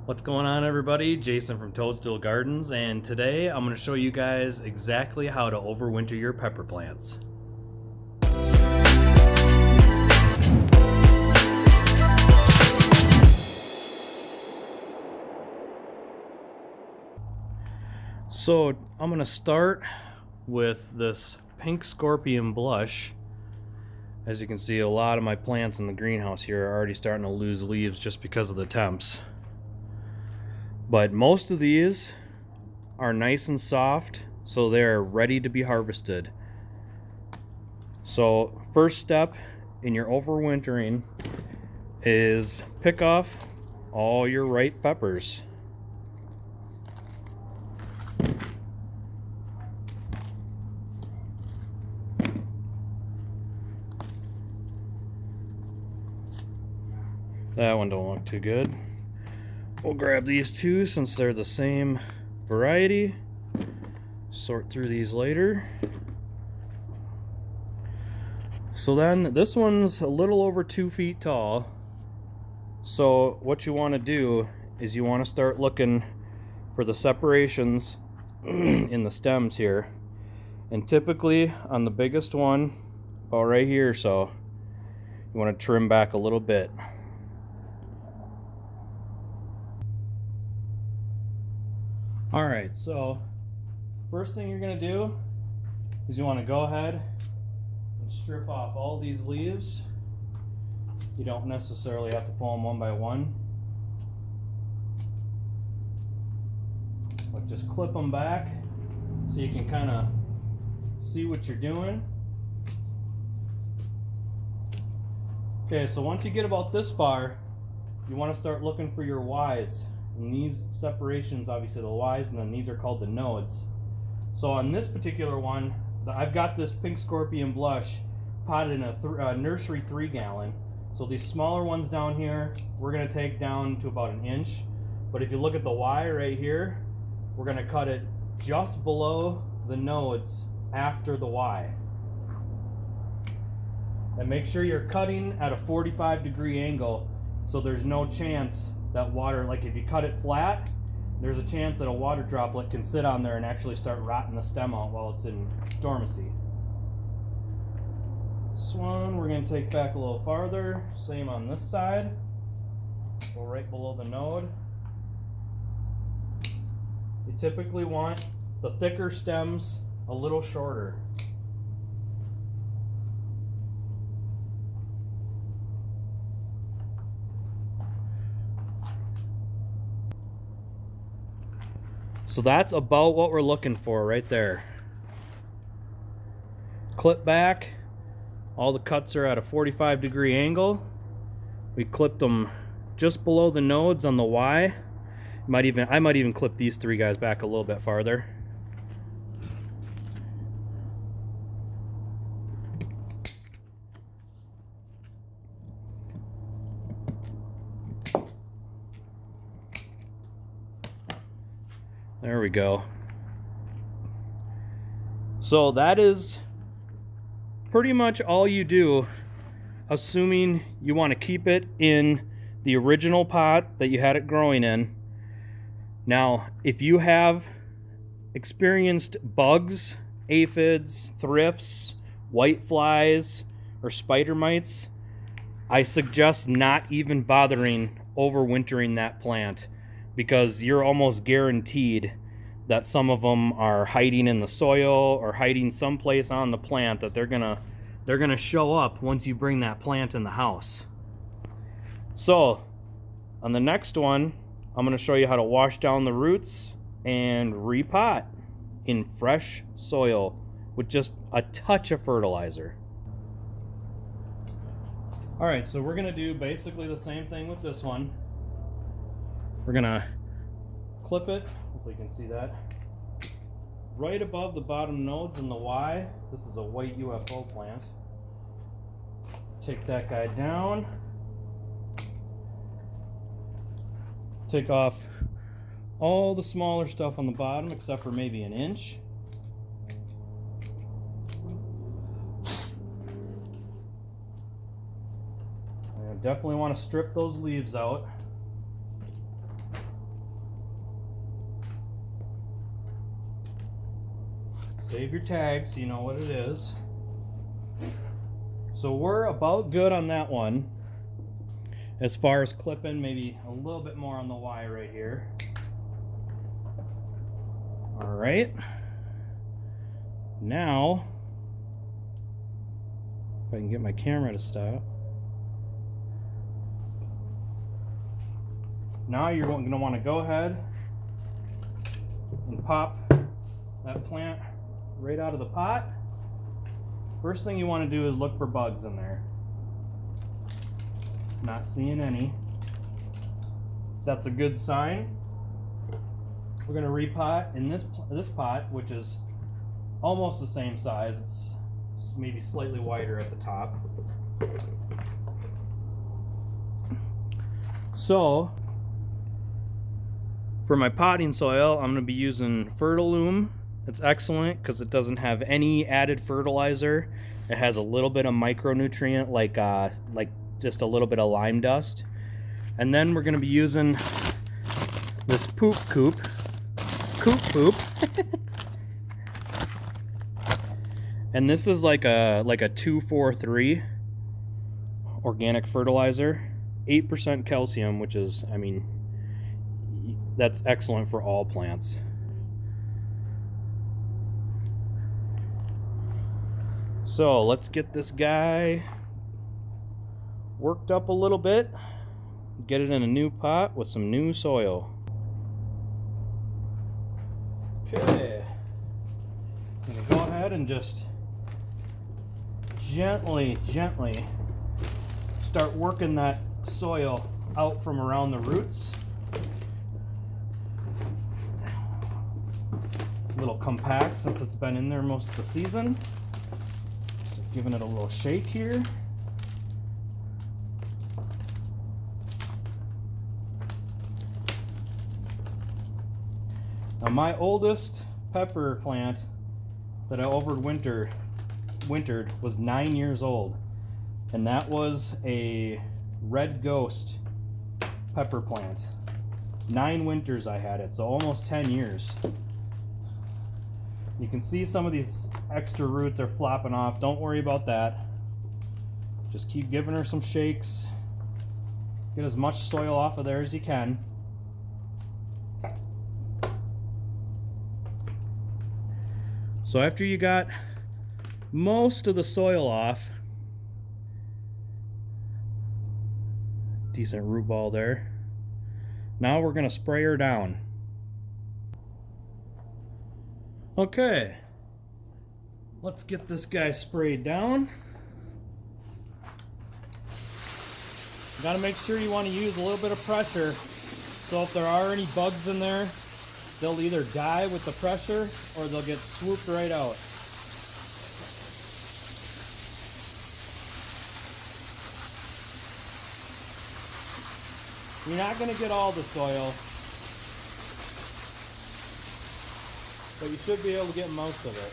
What's going on, everybody? Jason from Toadstool Gardens, and today I'm going to show you guys exactly how to overwinter your pepper plants. So I'm going to start with this pink scorpion blush. As you can see, a lot of my plants in the greenhouse here are already starting to lose leaves just because of the temps. But most of these are nice and soft, so they're ready to be harvested. So first step in your overwintering is pick off all your ripe peppers. That one don't look too good. We'll grab these two since they're the same variety. Sort through these later. So then this one's a little over 2 feet tall. So what you want to do is you want to start looking for the separations in the stems here. And typically on the biggest one, about right here, so you want to trim back a little bit. Alright, so first thing you're going to do is you want to go ahead and strip off all these leaves. You don't necessarily have to pull them one by one, but just clip them back so you can kind of see what you're doing. Okay, so once you get about this far, you want to start looking for your Ys. And these separations, obviously the Ys, and then these are called the nodes. So on this particular one, I've got this pink scorpion blush potted in a nursery 3-gallon. So these smaller ones down here, we're going to take down to about 1 inch. But if you look at the Y right here, we're going to cut it just below the nodes after the Y. And make sure you're cutting at a 45-degree angle so there's no chance that water, like if you cut it flat, there's a chance that a water droplet can sit on there and actually start rotting the stem out while it's in dormancy. This one we're going to take back a little farther. Same on this side. Go right below the node. You typically want the thicker stems a little shorter. So that's about what we're looking for right there. Clip back. All the cuts are at a 45-degree angle. We clipped them just below the nodes on the Y. I might even clip these 3 guys back a little bit farther. There we go. So that is pretty much all you do, assuming you want to keep it in the original pot that you had it growing in. Now, if you have experienced bugs, aphids, thrifts, whiteflies, or spider mites, I suggest not even bothering overwintering that plant, because you're almost guaranteed that some of them are hiding in the soil or hiding someplace on the plant that they're gonna show up once you bring that plant in the house. So on the next one, I'm gonna show you how to wash down the roots and repot in fresh soil with just a touch of fertilizer. All right, so we're gonna do basically the same thing with this one. We're gonna clip it, hopefully you can see that, right above the bottom nodes in the Y. This is a white UFO plant. Take that guy down. Take off all the smaller stuff on the bottom except for maybe 1 inch. I definitely want to strip those leaves out. Save your tag so you know what it is. So we're about good on that one. As far as clipping, maybe a little bit more on the Y right here. All right. Now, if I can get my camera to stop. Now you're going to want to go ahead and pop that plant right out of the pot. First thing you want to do is look for bugs in there. Not seeing any. That's a good sign. We're going to repot in this pot, which is almost the same size. It's maybe slightly wider at the top. So, for my potting soil, I'm going to be using Fertiloom. It's excellent because it doesn't have any added fertilizer. It has a little bit of micronutrient, like just a little bit of lime dust. And then we're going to be using this poop. And this is like a 2-4-3 organic fertilizer, 8% calcium, which is, I mean, that's excellent for all plants. So let's get this guy worked up a little bit, get it in a new pot with some new soil. Okay, I'm gonna go ahead and just gently start working that soil out from around the roots. It's a little compact since it's been in there most of the season. So giving it a little shake here. Now my oldest pepper plant that I overwintered was 9 years old, and that was a Red Ghost pepper plant. 9 winters I had it, so almost 10 years. You can see some of these extra roots are flopping off. Don't worry about that. Just keep giving her some shakes. Get as much soil off of there as you can. So after you got most of the soil off, decent root ball there, now we're going to spray her down. Okay, let's get this guy sprayed down. You got to make sure you want to use a little bit of pressure, so if there are any bugs in there, they'll either die with the pressure or they'll get swooped right out. You're not going to get all the soil, but you should be able to get most of it.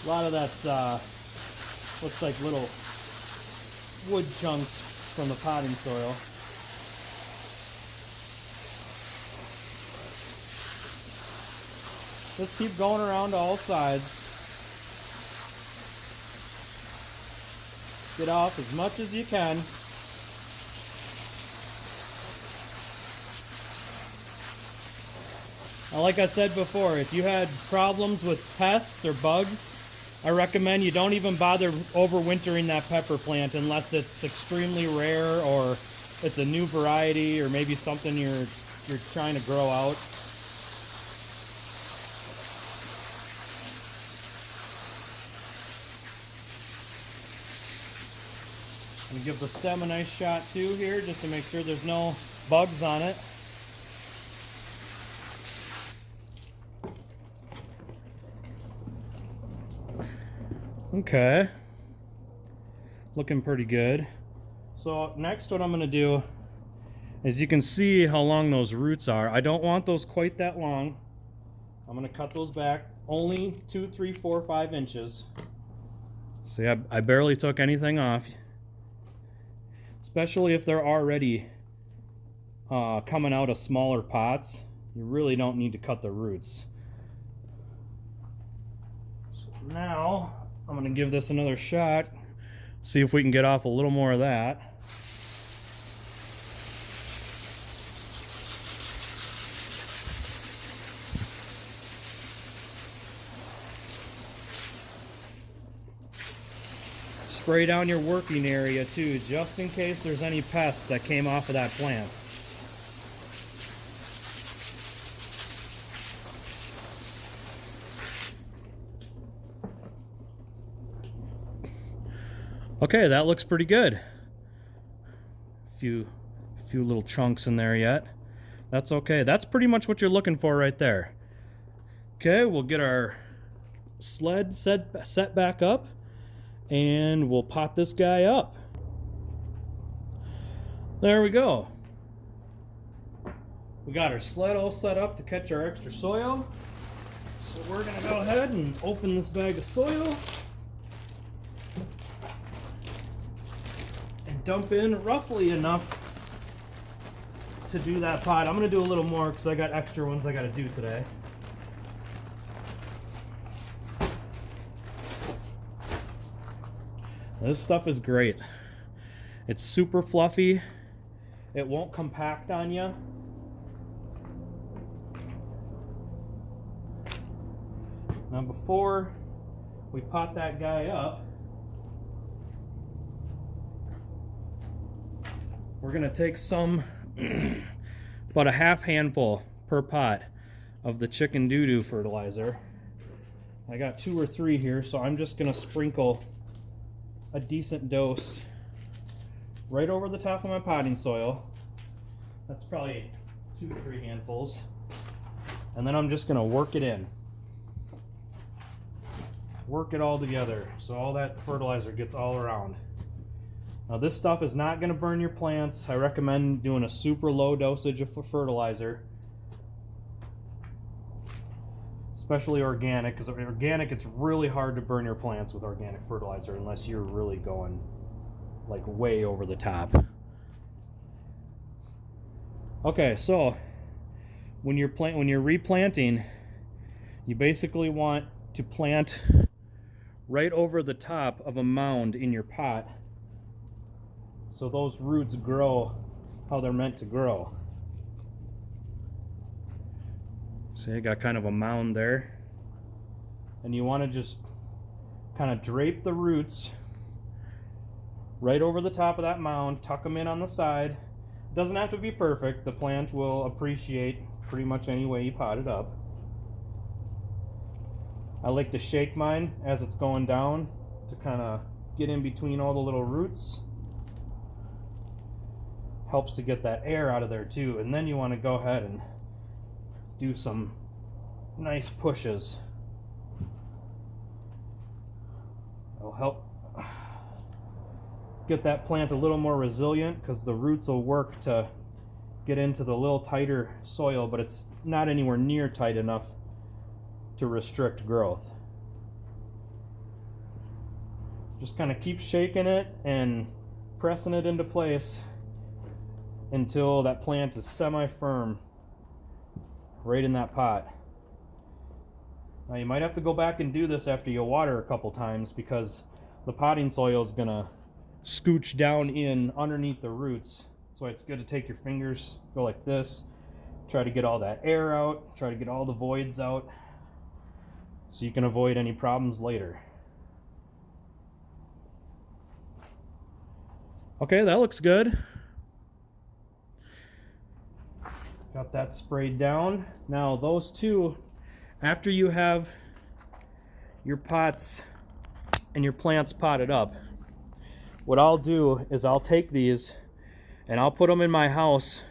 A lot of that's looks like little wood chunks from the potting soil. Just keep going around to all sides. Get off as much as you can. Now, like I said before, if you had problems with pests or bugs, I recommend you don't even bother overwintering that pepper plant unless it's extremely rare or it's a new variety or maybe something you're trying to grow out. I'm gonna give the stem a nice shot too here just to make sure there's no bugs on it. Okay, looking pretty good. So next what I'm going to do is, you can see how long those roots are. I don't want those quite that long. I'm going to cut those back only 2, 3, 4, 5 inches. See, I barely took anything off, especially if they're already coming out of smaller pots, you really don't need to cut the roots. So now I'm going to give this another shot, see if we can get off a little more of that. Spray down your working area too, just in case there's any pests that came off of that plant. Okay, that looks pretty good. Few little chunks in there yet. That's okay. That's pretty much what you're looking for right there. Okay, we'll get our sled set back up, and we'll pot this guy up. There we go. We got our sled all set up to catch our extra soil. So we're gonna go ahead and open this bag of soil and dump in roughly enough to do that pot. I'm gonna do a little more because I got extra ones I gotta do today. This stuff is great. It's super fluffy. It won't compact on you. Now before we pot that guy up, we're gonna take some, about a half handful per pot of the chicken doo-doo fertilizer. I got 2 or 3 here, so I'm just gonna sprinkle a decent dose right over the top of my potting soil. That's probably 2 to 3 handfuls. And then I'm just gonna work it in. Work it all together so all that fertilizer gets all around. Now this stuff is not gonna burn your plants. I recommend doing a super low dosage of fertilizer. Especially organic, because organic, it's really hard to burn your plants with organic fertilizer unless you're really going like way over the top. Okay, so when you're replanting, you basically want to plant right over the top of a mound in your pot so those roots grow how they're meant to grow. See, I got kind of a mound there. And you want to just kind of drape the roots right over the top of that mound, tuck them in on the side. It doesn't have to be perfect. The plant will appreciate pretty much any way you pot it up. I like to shake mine as it's going down to kind of get in between all the little roots. Helps to get that air out of there too. And then you want to go ahead and do some nice pushes. It'll help get that plant a little more resilient because the roots will work to get into the little tighter soil, but it's not anywhere near tight enough to restrict growth. Just kind of keep shaking it and pressing it into place until that plant is semi-firm right in that pot. Now you might have to go back and do this after you water a couple times because the potting soil is gonna scooch down in underneath the roots. So it's good to take your fingers, go like this, try to get all that air out, try to get all the voids out so you can avoid any problems later. Okay, that looks good. Got that sprayed down. Now those two, after you have your pots and your plants potted up, what I'll do is I'll take these and I'll put them in my house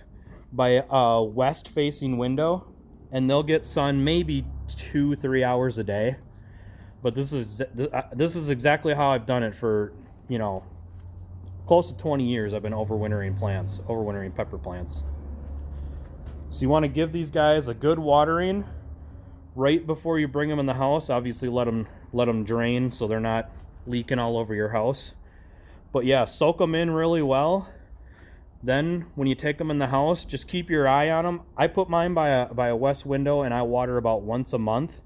by a west facing window, and they'll get sun maybe 2-3 hours a day. But this is exactly how I've done it for, you know, close to 20 years. I've been overwintering pepper plants. So you want to give these guys a good watering right before you bring them in the house. Obviously let them drain so they're not leaking all over your house. But yeah, soak them in really well. Then when you take them in the house, just keep your eye on them. I put mine by a west window, and I water about once a month.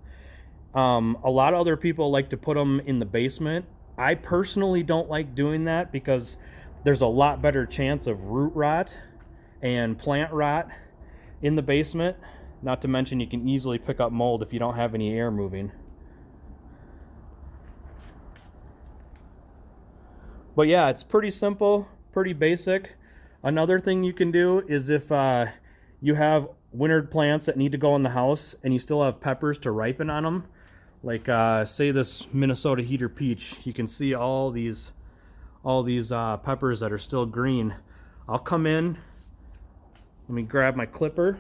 A lot of other people like to put them in the basement. I personally don't like doing that because there's a lot better chance of root rot and plant rot in the basement. Not to mention you can easily pick up mold if you don't have any air moving. But yeah, it's pretty simple, pretty basic. Another thing you can do is if you have wintered plants that need to go in the house and you still have peppers to ripen on them, like say this Minnesota heater peach, you can see all these peppers that are still green. I'll come in, let me grab my clipper.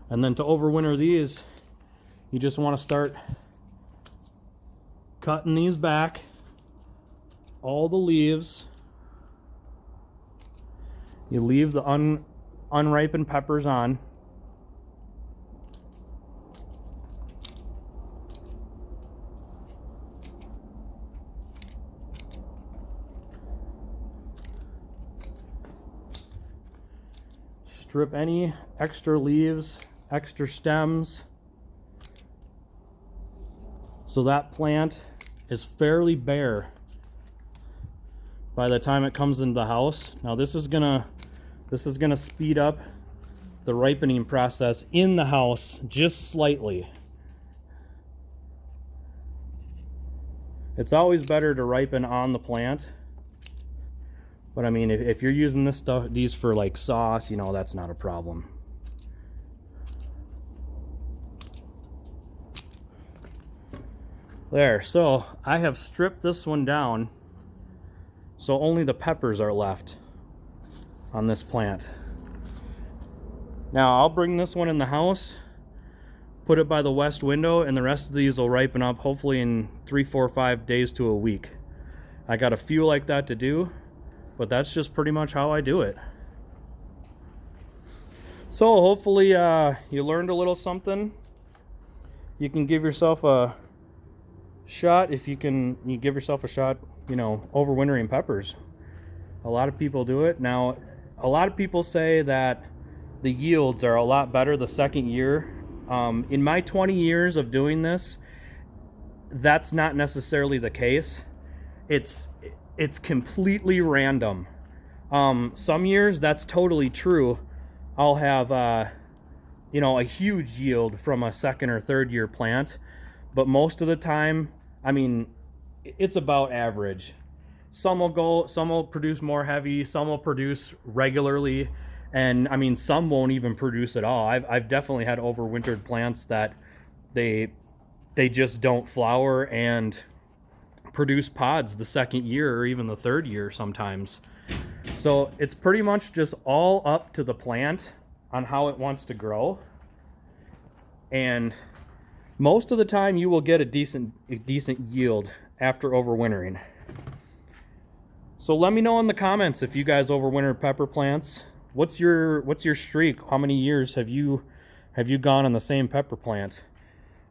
And then to overwinter these, you just want to start cutting these back, all the leaves. You leave the unripened peppers on. Strip any extra leaves, extra stems, so that plant is fairly bare by the time it comes into the house. Now this is gonna speed up the ripening process in the house just slightly. It's always better to ripen on the plant, but I mean, if you're using these for like sauce, you know, that's not a problem. There, so I have stripped this one down so only the peppers are left on this plant. Now I'll bring this one in the house, put it by the west window, and the rest of these will ripen up hopefully in 3, 4, 5 days to a week. I got a few like that to do, but that's just pretty much how I do it. So hopefully you learned a little something. You can give yourself a shot if you give yourself a shot, you know, overwintering peppers. A lot of people do it. Now, a lot of people say that the yields are a lot better the second year. In my 20 years of doing this, that's not necessarily the case. It's completely random. Some years that's totally true. I'll have you know, a huge yield from a second or third year plant, but most of the time, I mean, it's about average. Some will produce more heavy, some will produce regularly, and I mean, some won't even produce at all. I've definitely had overwintered plants that they just don't flower and produce pods the second year or even the third year sometimes. So it's pretty much just all up to the plant on how it wants to grow. And most of the time you will get a decent yield after overwintering. So let me know in the comments if you guys overwintered pepper plants. What's your streak? How many years have you gone on the same pepper plant?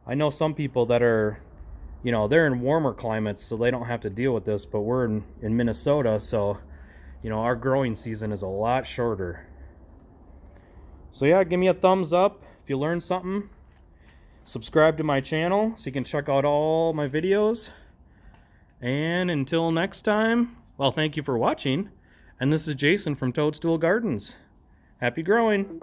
I know some people that are, you know, they're in warmer climates, so they don't have to deal with this, but we're in Minnesota, so, you know, our growing season is a lot shorter. So yeah, give me a thumbs up if you learned something. Subscribe to my channel so you can check out all my videos. And until next time, well, thank you for watching. And this is Jason from Toadstool Gardens. Happy growing!